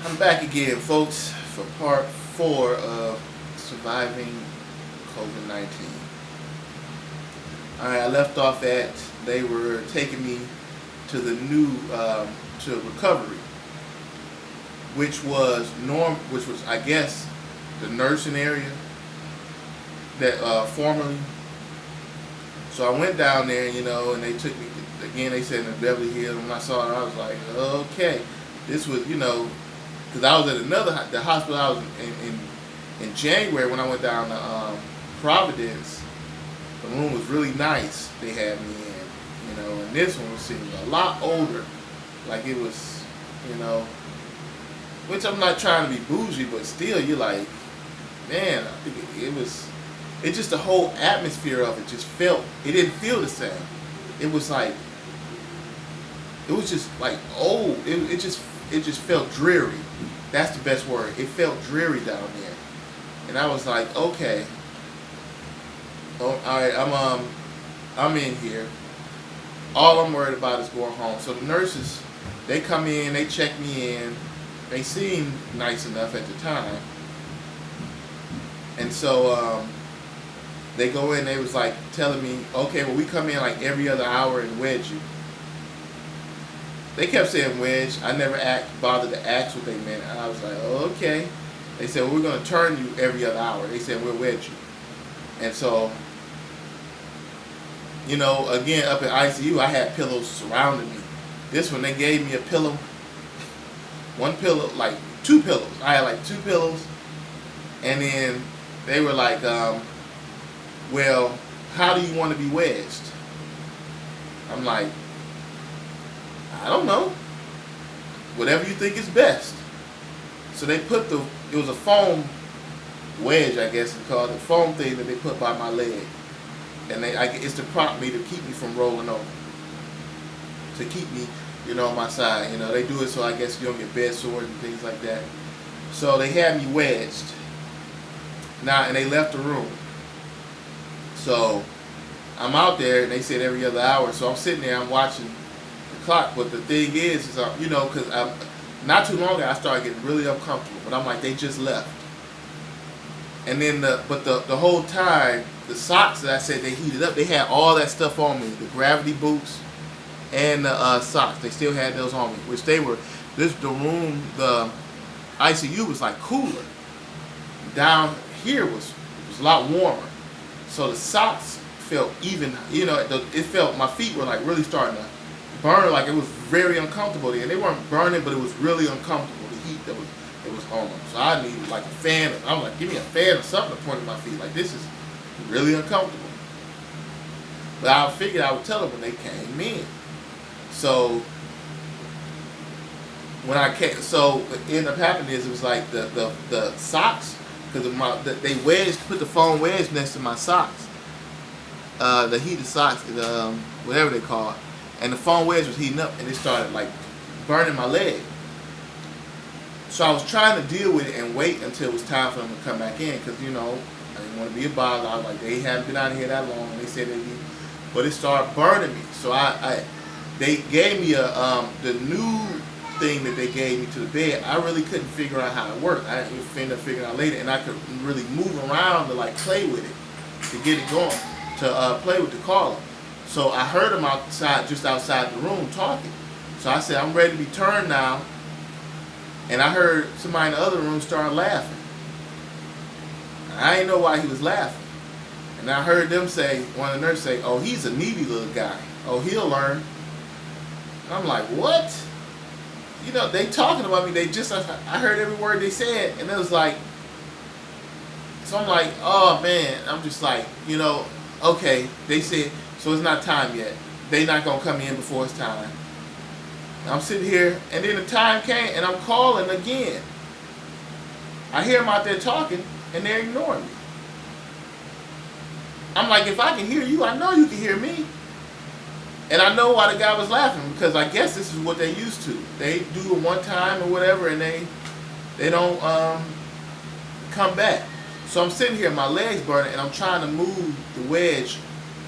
I'm back again, folks, for part 4 of surviving COVID-19. Alright, I left off at they were taking me to the new to recovery, which was I guess the nursing area that formerly. So I went down there, and they took me again. They said in Beverly Hills. When I saw it, I was like, okay, this was because I was at the hospital. I was in January when I went down to Providence. The room was really nice. They had me in, and this one seemed a lot older. Like it was, which I'm not trying to be bougie, but still, you're like, man, I think it just the whole atmosphere of it didn't feel the same. It was just like old. It just felt dreary. That's the best word. It felt dreary down there. And I was like, okay. Oh, all right, I'm in here. All I'm worried about is going home. So the nurses, they come in, they check me in. They seemed nice enough at the time. And so they go in, they was like telling me, okay, well, we come in like every other hour and wedge you. They kept saying wedge. I never bothered to ask what they meant. And I was like, okay. They said, well, we're going to turn you every other hour. They said, we'll wedge you. And so, again, up in ICU, I had pillows surrounding me. This one, they gave me a pillow. One pillow, like 2 pillows. I had like 2 pillows. And then they were like, well, how do you want to be wedged? I'm like, I don't know. Whatever you think is best. So they put it was a foam wedge, I guess it's called, the foam thing that they put by my leg. And it's to prompt me, to keep me from rolling over. To keep me, on my side. They do it so I guess you don't get bed sores and things like that. So they had me wedged. Now, and they left the room. So I'm out there, and they said every other hour. So I'm sitting there, I'm watching the clock. But the thing is because I'm not too long ago, I started getting really uncomfortable. But I'm like, they just left. And then the whole time, the socks that I said they heated up, they had all that stuff on me, the gravity boots and the socks. They still had those on me, which the room, the ICU was like cooler. Down here was a lot warmer. So the socks felt even, it felt, my feet were like really starting to burn, like it was very uncomfortable there. They weren't burning, but it was really uncomfortable, the heat that was on them. So I needed like a fan. I'm like, give me a fan or something to point at my feet. Like, this is really uncomfortable. But I figured I would tell them when they came in. So when I came, what ended up happening is it was like the socks, because they put the foam wedge next to my socks, the heated socks, whatever they call it, and the foam wedge was heating up, and it started like burning my leg. So I was trying to deal with it and wait until it was time for them to come back in, because I didn't want to be a bother. I was like, they haven't been out here that long, and they said but it started burning me. So they gave me the new thing that they gave me to the bed. I really couldn't figure out how it worked. I ended up figuring out later, and I could really move around to like play with it, to get it going, to play with the collar. So I heard them just outside the room talking. So I said, I'm ready to be turned now. And I heard somebody in the other room start laughing. I didn't know why he was laughing. And I heard them say, one of the nurses say, oh, he's a needy little guy. Oh, he'll learn. And I'm like, what? They talking about me. I heard every word they said. And it was like, so I'm like, oh, man. I'm just like, okay. They said, so it's not time yet. They not going to come in before it's time. I'm sitting here, and then the time came, and I'm calling again. I hear them out there talking, and they're ignoring me. I'm like, if I can hear you, I know you can hear me. And I know why the guy was laughing, because I guess this is what they used to. They do it one time or whatever, and they don't come back. So I'm sitting here, my legs burning, and I'm trying to move the wedge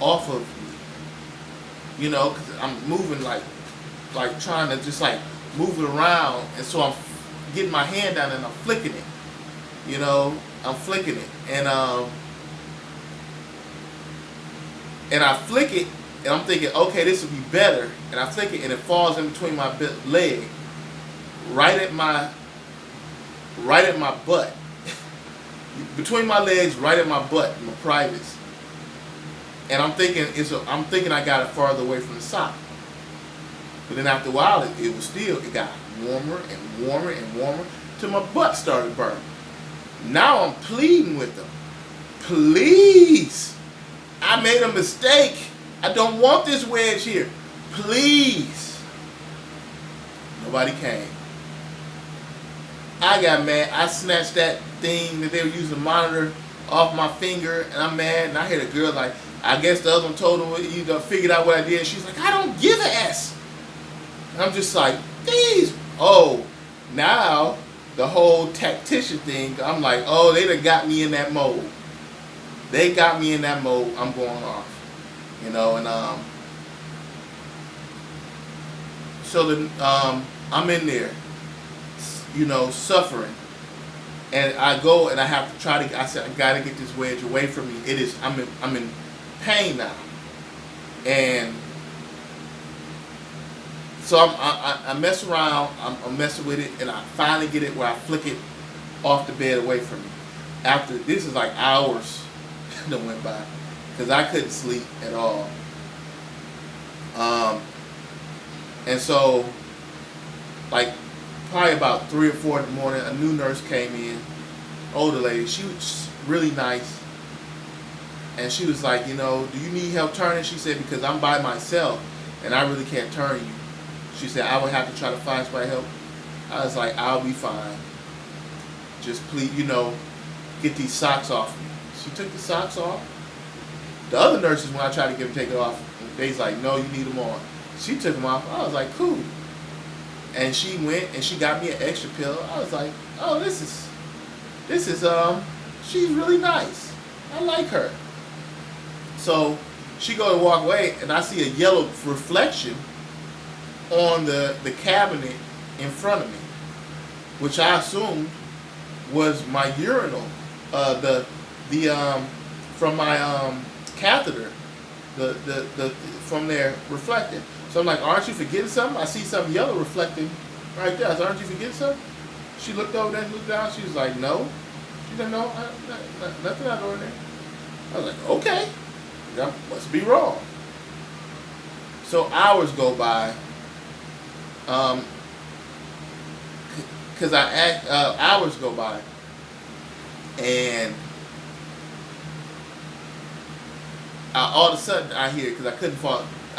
off of me. Because I'm moving like trying to just like move it around, and so I'm getting my hand down and I'm flicking it. You know, I'm flicking it, and I flick it, and I'm thinking, okay, this will be better. And I flick it, and it falls in between my leg, right at my butt, between my legs, right at my butt, my privates. And I'm thinking I got it farther away from the sock. But then after a while, it got warmer and warmer and warmer till my butt started burning. Now I'm pleading with them. Please, I made a mistake. I don't want this wedge here. Please. Nobody came. I got mad. I snatched that thing that they were using to monitor off my finger, and I'm mad. And I hear the girl like, I guess the other one told them, you know, figured out what I did. And she's like, I don't give a S. And I'm just like, these. Oh, now the whole tactician thing, I'm like, oh, they done got me in that mode. They got me in that mode. I'm going off. You know, and so I'm in there, you know, suffering. And I go and I have to try to, I said, I got to get this wedge away from me. It is, I'm in pain now. And so I mess around, I'm messing with it, and I finally get it where I flick it off the bed away from me. After, this is like hours that went by, because I couldn't sleep at all. And so, like, probably about 3 or 4 in the morning, a new nurse came in, older lady. She was really nice. And she was like, you know, do you need help turning? She said, because I'm by myself, and I really can't turn you. She said, I would have to try to find somebody help. I was like, I'll be fine. Just please, you know, get these socks off me. She took the socks off. The other nurses, when I tried to get them take it off, they was like, no, you need them on. She took them off. I was like, cool. And she went and she got me an extra pillow. I was like, oh, this is, she's really nice. I like her. So she go to walk away, and I see a yellow reflection on the cabinet in front of me, which I assumed was my urinal, from my catheter, the from there reflecting. So I'm like, aren't you forgetting something? I see something yellow reflecting right there. I said, aren't you forgetting something? She looked over there and looked down. She was like, no. She said, no, nothing out over there. I was like, okay, that must be wrong. So hours go by. Because hours go by, and all of a sudden I hear, because I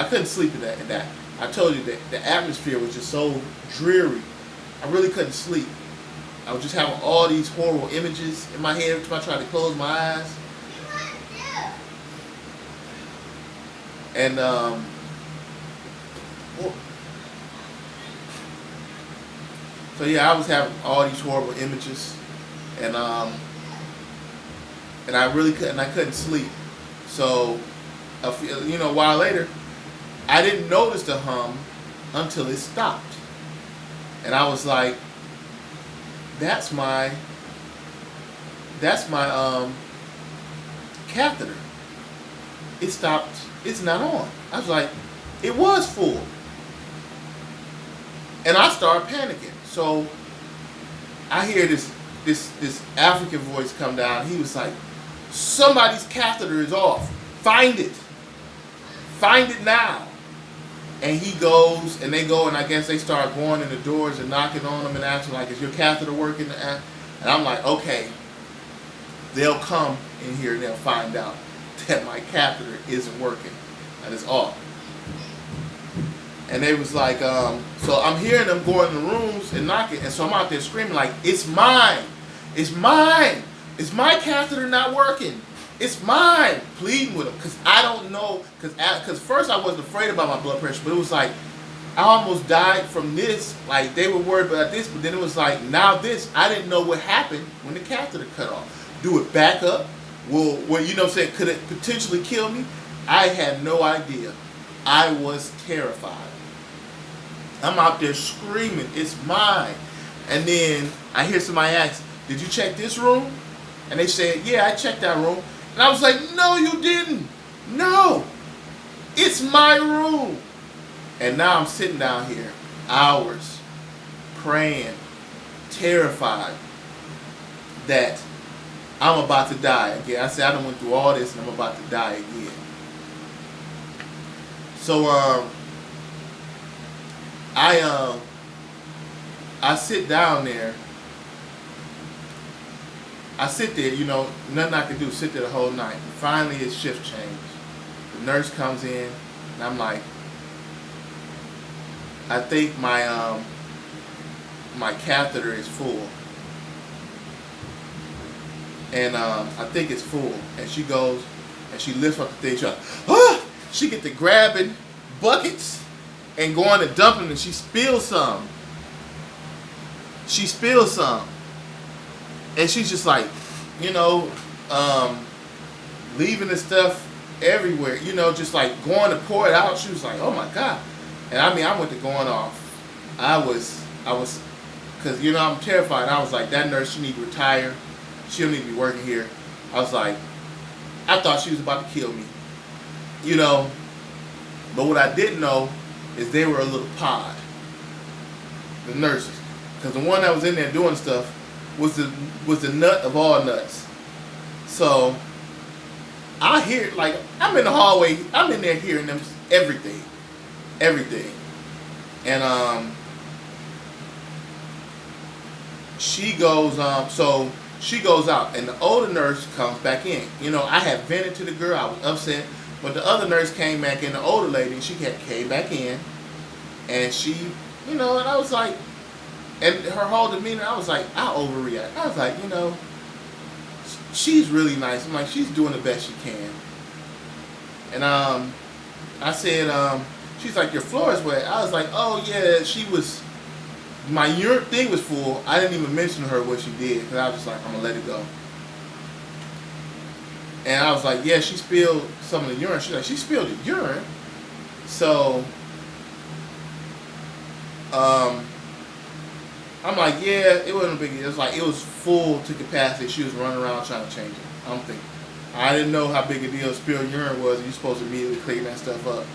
couldn't sleep in that. I told you that the atmosphere was just so dreary. I really couldn't sleep. I was just having all these horrible images in my head every time I tried to close my eyes. And so yeah, I was having all these horrible images, and I couldn't sleep. So, a while later, I didn't notice the hum until it stopped, and I was like, "That's my catheter. It stopped. It's not on." I was like, "It was full," and I started panicking. So I hear this African voice come down. He was like, somebody's catheter is off. Find it. Find it now. And he goes, and they go, and I guess they start going in the doors and knocking on them and asking, like, is your catheter working? And I'm like, okay, they'll come in here and they'll find out that my catheter isn't working and it's off. And they was like, so I'm hearing them going in the rooms and knocking, and so I'm out there screaming like, it's mine, it's mine, is my catheter not working? It's mine, pleading with them, because I don't know, because first I wasn't afraid about my blood pressure, but it was like, I almost died from this, like they were worried about this, but then it was like, now this, I didn't know what happened when the catheter cut off. Do it back up? Well, you know what I'm saying, could it potentially kill me? I had no idea. I was terrified. I'm out there screaming, it's mine. And then I hear somebody ask, did you check this room? And they said, yeah, I checked that room. And I was like, no, you didn't. No, it's my room. And now I'm sitting down here, hours, praying, terrified that I'm about to die again. I said, I done went through all this and I'm about to die again. So I sit down there. I sit there, you know, nothing I can do, sit there the whole night. And finally, his shift changed. The nurse comes in, and I'm like, I think my catheter is full. And I think it's full. And she goes, and she lifts up the thing, she's like, ah! She get to grabbing buckets and going to dumping, and she spills some. She spills some. And she's just like, you know, leaving the stuff everywhere, you know, just like going to pour it out. She was like, oh my God. And I mean, I went to going off. I was, because, you know, I'm terrified. I was like, that nurse, she need to retire. She don't need to be working here. I was like, I thought she was about to kill me, you know. But what I didn't know is they were a little pod, the nurses. Because the one that was in there doing stuff was the nut of all nuts. So I hear, like, I'm in the hallway, I'm in there hearing them everything. And she goes so she goes out, and the older nurse comes back in. You know, I had vented to the girl, I was upset, but the other nurse came back in, the older lady, she came back in, and she, you know, and I was like, and her whole demeanor, I was like, I overreact. I was like, you know, she's really nice. I'm like, she's doing the best she can. And I said, she's like, your floor is wet. I was like, oh yeah, my urine thing was full. I didn't even mention to her what she did, because I was just like, I'm gonna let it go. And I was like, yeah, she spilled some of the urine. She's like, she spilled the urine. So, I'm like, yeah, it wasn't a big deal. It was like, it was full to capacity. She was running around trying to change it. I'm thinking, I didn't know how big a deal spilled urine was. You're supposed to immediately clean that stuff up.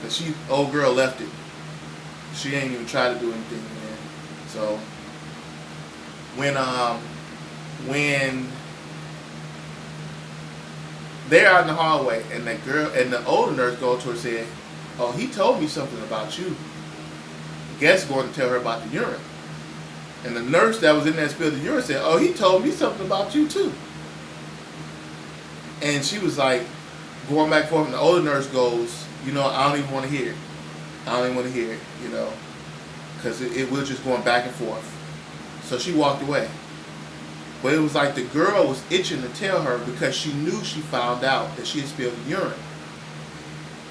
But old girl left it. She ain't even tried to do anything, man. So, when they're out in the hallway, and that girl and the older nurse go to her and said, oh, he told me something about you. Guess going to tell her about the urine. And the nurse that was in there spilled the urine said, oh, he told me something about you too. And she was like, going back and forth, and the older nurse goes, you know, I don't even want to hear it. I don't even want to hear it, you know, because it was just going back and forth. So she walked away. But it was like the girl was itching to tell her, because she knew she found out that she had spilled the urine.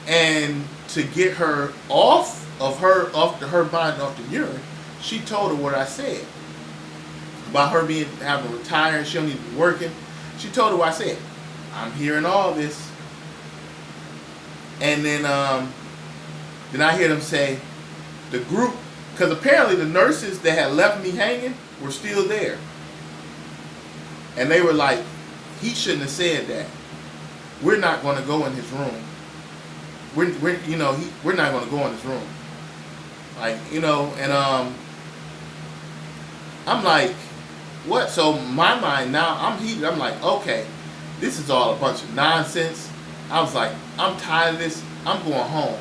And to get her off her mind off the urine, she told her what I said about her having to retire, she don't need to be working. She told her what I said. I'm hearing all this. And then I hear them say, the group, because apparently the nurses that had left me hanging were still there. And they were like, he shouldn't have said that. We're not going to go in his room. We're not going to go in his room. Like, you know, and I'm like, what? So my mind now, I'm heated. I'm like, okay, this is all a bunch of nonsense. I was like, I'm tired of this. I'm going home.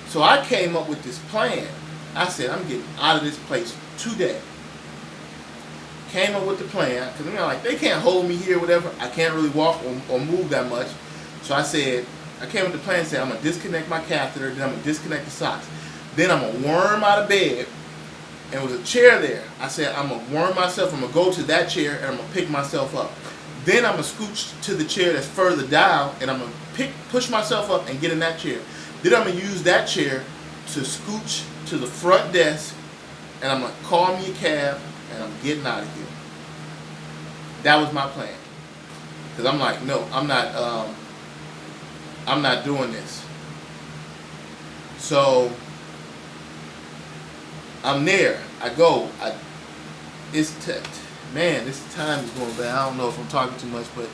So I came up with this plan. I said, I'm getting out of this place today. Came up with the plan, because I'm like, they can't hold me here, whatever. I can't really walk or move that much. So I said, I came with the plan and said, I'm going to disconnect my catheter, then I'm going to disconnect the socks. Then I'm going to worm out of bed, and there was a chair there. I said, I'm going to worm myself, I'm going to go to that chair, and I'm going to pick myself up. Then I'm going to scooch to the chair that's further down, and I'm going to push myself up and get in that chair. Then I'm going to use that chair to scooch to the front desk, and I'm going to call me a cab, and I'm getting out of here. That was my plan. Because I'm like, no, I'm not doing this. So I'm there. I go. man, this time is going bad. I don't know if I'm talking too much, but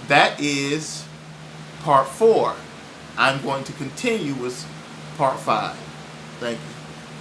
that is part 4. I'm going to continue with part 5. Thank you.